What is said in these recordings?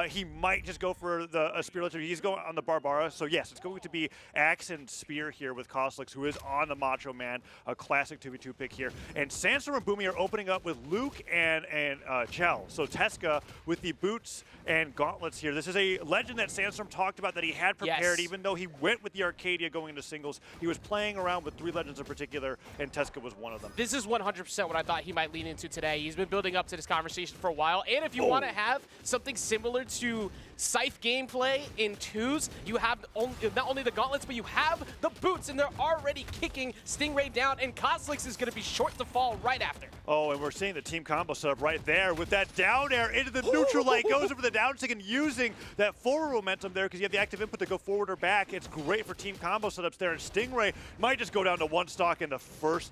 he might just go for a Spear. He's going on the Barbara. So yes, it's going to be Axe and Spear here with Cosolix, who is on the Macho Man, a classic 2v2 pick here. And Sandstorm and Boomie are opening up with Luke and Chell. So Teska with the boots and gauntlets here. This is a legend that Sandstorm talked about that he had prepared, even though he went with the Arcadia going into singles. He was playing around with 3 legends in particular, and Teska was one of them. This is 100% what I thought he might lean into today. He's been building up to this conversation for a while. And if you want to have something similar to Scythe gameplay in 2s, you have not only the gauntlets, but you have the boots, and they're already kicking Stingray down, and Cosolix is going to be short to fall right after. Oh, and we're seeing the team combo set up right there with that down air into the neutral light, goes over the down stick and using that forward momentum there because you have the active input to go forward or back. It's great for team combo setups there, and Stingray might just go down to 1 stock in the first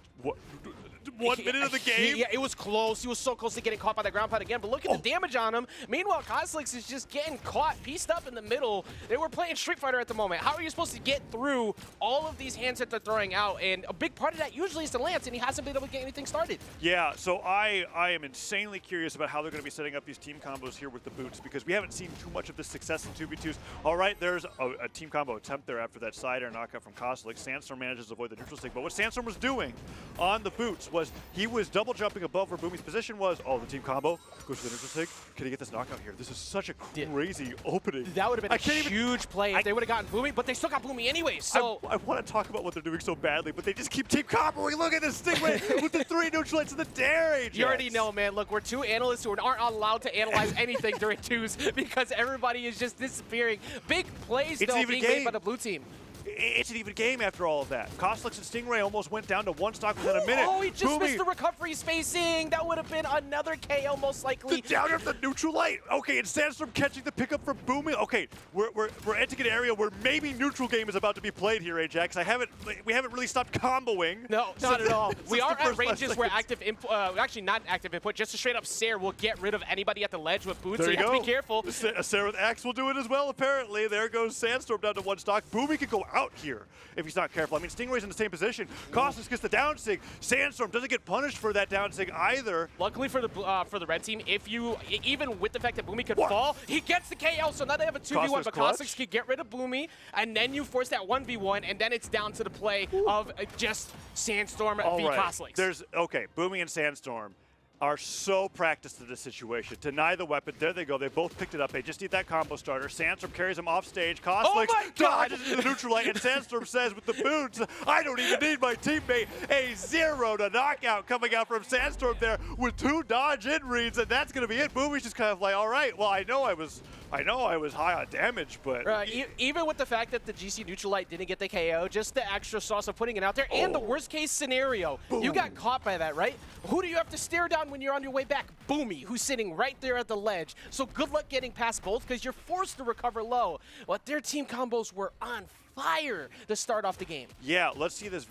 1 minute of the game. Yeah, it was close. He was so close to getting caught by the ground pound again, but look at the damage on him. Meanwhile, Cosolix is just getting caught, pieced up in the middle. They were playing Street Fighter at the moment. How are you supposed to get through all of these hands that they're throwing out? And a big part of that usually is the Lance, and he hasn't been able to get anything started. Yeah, so I am insanely curious about how they're going to be setting up these team combos here with the boots, because we haven't seen too much of this success in 2v2s. All right, there's a team combo attempt there after that side air knockout from Cosolix. Sandstorm manages to avoid the neutral stick, but what Sandstorm was doing on the boots was he was double jumping above where Boomie's position was. Oh, the team combo goes to the neutral stick. Can he get this knockout here? This is such a crazy opening. That would have been a huge play if they would have gotten Boomie, but they still got Boomie anyway. So I want to talk about what they're doing so badly, but they just keep team comboing. Look at this Stingray with the 3 neutral lights and the dare Ajax. You already know, man. Look, we're 2 analysts who aren't allowed to analyze anything during 2s because everybody is just disappearing. Big plays, though, being made by the blue team. It's an even game after all of that. Cosolix and Stingray almost went down to 1 stock within a minute. Oh, he just missed the recovery spacing. That would have been another KO most likely. The down of the neutral light. Okay, and Sandstorm catching the pickup from Boomie. Okay, we're entering an area where maybe neutral game is about to be played here, Ajax. We haven't really stopped comboing. No, not at all. We are at ranges where active input, actually not active input, just a straight up Sair will get rid of anybody at the ledge with boots. So you have to be careful. A Sair with Axe will do it as well, apparently. There goes Sandstorm down to 1 stock. Boomie could go out here if he's not careful. I mean, Stingray's in the same position. Cosolix gets the down sig. Sandstorm doesn't get punished for that down sig either. Luckily for the red team, even with the fact that Boomie could fall, he gets the KO. So now they have a 2v1, but Cosolix can get rid of Boomie, and then you force that 1v1, and then it's down to the play of just Sandstorm v Cosolix. Okay, Boomie and Sandstorm are so practiced in this situation. Deny the weapon. There they go. They both picked it up. They just need that combo starter. Sandstorm carries him off stage. Cosolix dodges into the neutral light, and Sandstorm says with the boots, I don't even need my teammate. A 0 to knockout coming out from Sandstorm there with 2 dodge in reads, and that's going to be it. Boomie's just kind of like, all right, well, I know I was high on damage, but... Even with the fact that the GC neutral light didn't get the KO, just the extra sauce of putting it out there, and the worst case scenario, you got caught by that, right? Who do you have to stare down when you're on your way back? Boomie, who's sitting right there at the ledge. So good luck getting past both, because you're forced to recover low. But their team combos were on fire to start off the game. Yeah, let's see this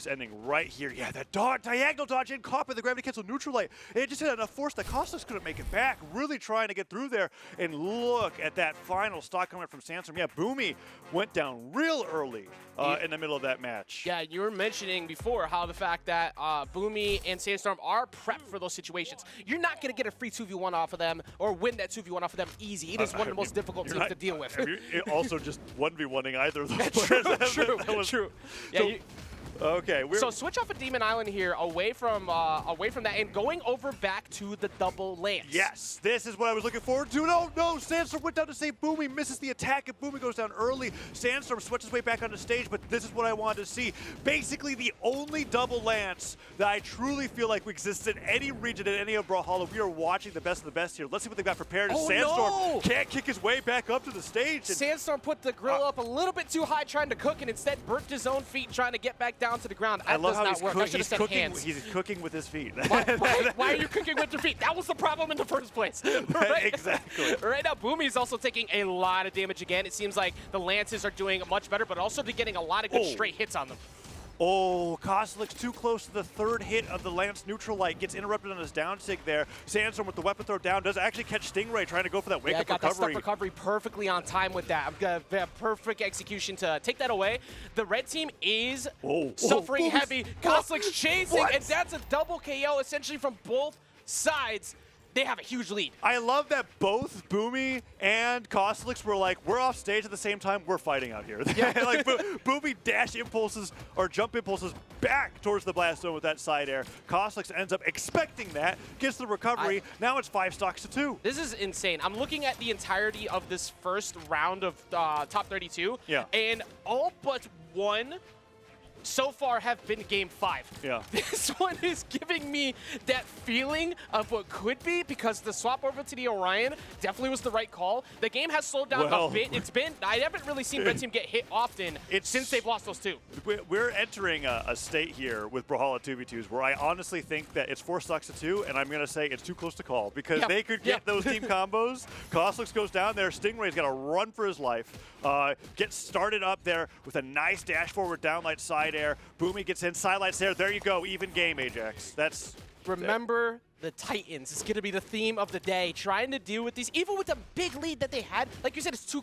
ending right here. Yeah, that diagonal dodge in, caught by the gravity cancel neutral light. It just had enough force that Cosolix couldn't make it back. Really trying to get through there. And look at that final stock coming from Sandstorm. Yeah, Boomie went down real early in the middle of that match. Yeah, you were mentioning before how the fact that Boomie and Sandstorm are prepped for those situations. You're not going to get a free 2v1 off of them or win that 2v1 off of them easy. It is one of the most difficult teams to deal with. Also just 1v1ing either of those players. True. Yeah, okay. So switch off of Demon Island here, away from that, and going over back to the double lance. Yes, this is what I was looking forward to. Oh no, Sandstorm went down to save Boomie, misses the attack, and Boomie goes down early. Sandstorm switches way back on the stage, but this is what I wanted to see. Basically, the only double lance that I truly feel like exists in any region in any of Brawlhalla. We are watching the best of the best here. Let's see what they've got prepared. Sandstorm can't kick his way back up to the stage. Sandstorm put the grill up a little bit too high trying to cook, and instead burnt his own feet trying to get back down to the ground. I love how he's cooking with his feet. Why are you cooking with your feet? That was the problem in the first place. Right? Exactly. Right now, Boomie is also taking a lot of damage again. It seems like the lances are doing much better, but also they're getting a lot of good straight hits on them. Oh, Cosolix too close to the 3rd hit of the Lance neutral light. Gets interrupted on his down sig there. Sandstorm with the weapon throw down does actually catch Stingray trying to go for that wake-up recovery. Got that stuff recovery perfectly on time with that. I've got a perfect execution to take that away. The red team is suffering heavy. Cosolix chasing, and that's a double KO essentially from both sides. they have a huge lead. I love that both Boomie and Cosolix were like, we're off stage at the same time, we're fighting out here. Yeah. Like Boomie dash impulses or jump impulses back towards the blast zone with that side air. Cosolix ends up expecting that, gets the recovery. Now it's 5 stocks to 2. This is insane. I'm looking at the entirety of this first round of top 32, and all but one so far have been game 5. Yeah. This one is giving me that feeling of what could be, because the swap over to the Orion definitely was the right call. The game has slowed down a bit. I haven't really seen Red Team get hit often since they've lost those 2. We're entering a state here with Brawlhalla 2v2s where I honestly think that it's 4 stocks to 2, and I'm going to say it's too close to call because they could get those team combos. Cosolix goes down there. Stingray's got to run for his life. Gets started up there with a nice dash forward downlight side air. Boomie gets in, sidelights there. There you go, even game, Ajax. That's remember the Titans. It's going to be the theme of the day, trying to deal with these, even with the big lead that they had. Like you said, it's too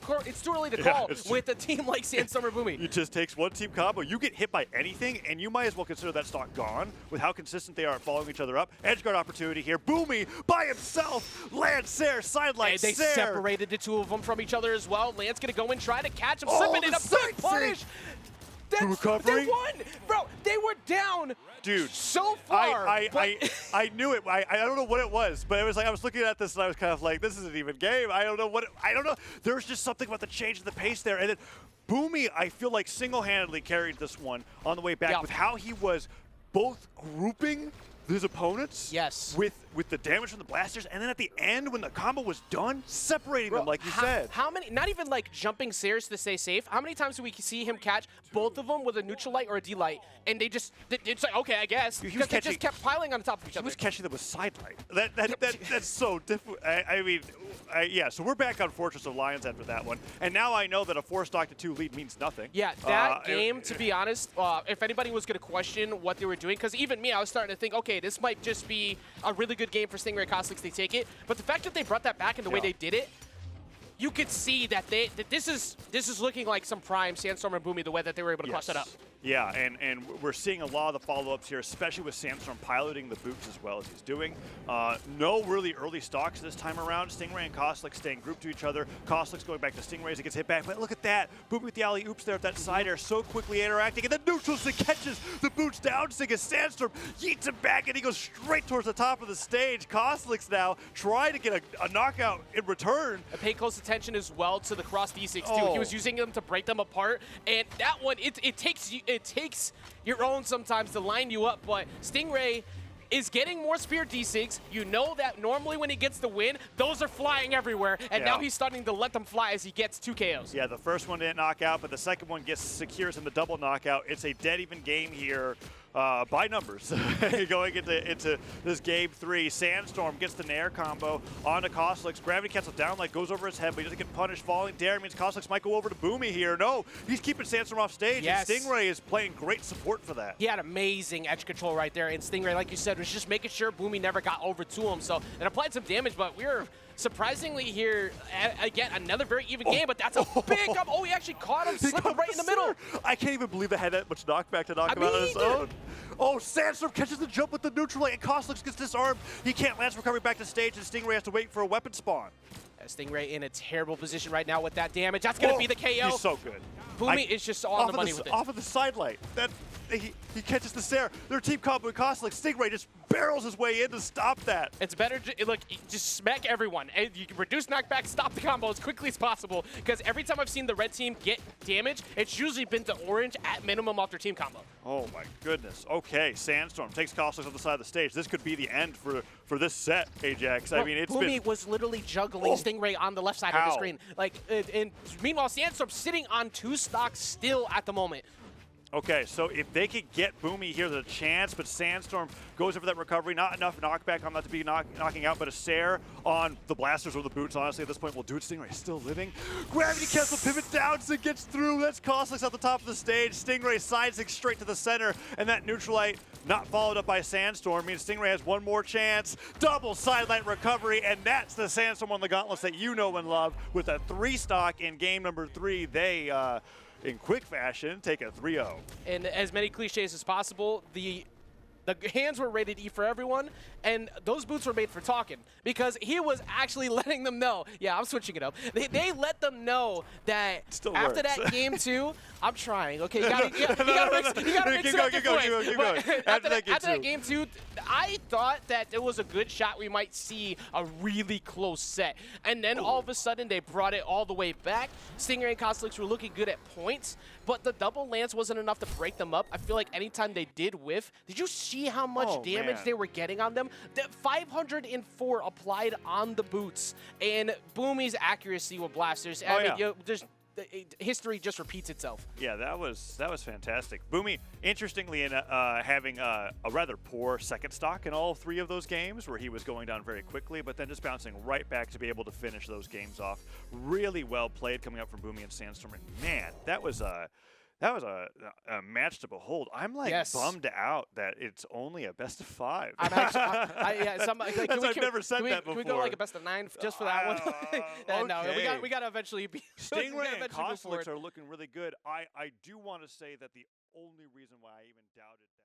early to call with a team like Sandstorm or Boomie. It just takes one team combo. You get hit by anything, and you might as well consider that stock gone with how consistent they are at following each other up. Edgeguard opportunity here. Boomie by himself. Lance Sayre, sidelight They Sayre. separated the 2 of them from each other as well. Lance going to go in, try to catch him, slipping in a big punish. They won! Bro, they were down, dude, so far. I knew it. I don't know what it was, but it was like I was looking at this and I was kind of like, this isn't even game. I don't know. There was just something about the change of the pace there. And then Boomie, I feel like single-handedly carried this one on the way back with how he was both grouping his opponents with the damage from the blasters, and then at the end when the combo was done, separating them like you said. How many, not even like jumping Sayres to stay safe, how many times do we see him catch both of them with a neutral light or a D-light, and it's like, okay, I guess, because they just kept piling on top of each other. He was catching them with side light. That's so different. I mean, yeah, so we're back on Fortress of Lions after that one, and now I know that a 4 stock to 2 lead means nothing. Yeah, that game, to be honest, if anybody was going to question what they were doing, because even me, I was starting to think, okay, this might just be a really good game for Stingray Cosolix. They take it, but the fact that they brought that back and the way they did it, you could see that this is looking like some prime Sandstorm and Boomie, the way that they were able to cross that up. Yeah, and we're seeing a lot of the follow-ups here, especially with Sandstorm piloting the boots as well as he's doing. No really early stocks this time around. Stingray and Cosolix staying grouped to each other. Cosolix going back to Stingray as he gets hit back. But look at that. Boomie with the alley-oops there at that side air, so quickly interacting. And then neutrals and catches the boots down. As Sandstorm yeets him back, and he goes straight towards the top of the stage. Cosolix now trying to get a knockout in return. I pay close attention as well to the cross D6 too. He was using them to break them apart. And that one, it takes your own sometimes to line you up, but Stingray is getting more spear D6. You know that normally when he gets the win, those are flying everywhere, and now he's starting to let them fly as he gets 2 KOs. Yeah, the first one didn't knock out, but the second one secures him the double knockout. It's a dead even game here. By numbers going into this game 3. Sandstorm gets the Nair combo onto Cosolix. Gravity cancel down like goes over his head, but he doesn't get punished. Falling dare means Cosolix might go over to Boomie here. No, he's keeping Sandstorm off stage, and Stingray is playing great support for that. He had amazing edge control right there, and Stingray, like you said, was just making sure Boomie never got over to him. So it applied some damage, but we were surprisingly here, again, another very even game, but that's a big up. Oh, he actually caught him, slipping right in the middle. I can't even believe they had that much knockback to knock him out on his own. Oh, Sandstorm catches the jump with the neutral light, and Cosolix gets disarmed. He can't lance recovery back to stage, and Stingray has to wait for a weapon spawn. Stingray in a terrible position right now with that damage. That's going to be the KO. He's so good. Boomie is just on the money with it. Off of the side light. He catches the Sayre. Their team combo with Cosolix. Stingray just barrels his way in to stop that. It's better to, look, just smack everyone. You can reduce knockback, stop the combo as quickly as possible, because every time I've seen the red team get damage, it's usually been to orange at minimum off their team combo. Oh my goodness. Okay, Sandstorm takes Cosolix on the side of the stage. This could be the end for this set, Ajax. Well, I mean, it's Boomie was literally juggling Stingray on the left side of the screen. Like, and meanwhile, Sandstorm sitting on 2 stocks still at the moment. Okay, so if they could get Boomie here, there's a chance, but Sandstorm goes over that recovery. Not enough knockback on that to be knocking out, but a Sayre on the blasters or the boots, honestly, at this point will do it. Stingray still living. Gravity cancel pivot down, so it gets through. That's Cosolix at the top of the stage. Stingray sidesing straight to the center, and that neutral light not followed up by Sandstorm means Stingray has one more chance. Double sidelight recovery, and that's the Sandstorm on the gauntlets that you know and love. With a 3 stock in game number 3, they in quick fashion take a 3-0. And as many cliches as possible, the The hands were rated E for everyone, and those boots were made for talking because he was actually letting them know. Yeah, I'm switching it up. They let them know that after that game 2, I'm trying. Okay, you gotta mix it up. Keep going. After that game 2, I thought that there was a good shot we might see a really close set, and then all of a sudden they brought it all the way back. Stinger and Cosolix were looking good at points, but the double lance wasn't enough to break them up. I feel like anytime they did whiff, did you see how much damage they were getting on them? The 504 applied on the boots, and Boomie's accuracy with blasters. I mean, history just repeats itself. Yeah, that was fantastic. Boomie, interestingly, in having a rather poor second stock in all 3 of those games, where he was going down very quickly, but then just bouncing right back to be able to finish those games off. Really well played coming up from Boomie and Sandstorm. And man, that was a match to behold. I'm like bummed out that it's only a best of 5. I'm actually, I've never said that before. Can we go like a best of 9 just for that one? Okay. No, we got to eventually be. Stingray and Cosolix are looking really good. I do want to say that the only reason why I even doubted that.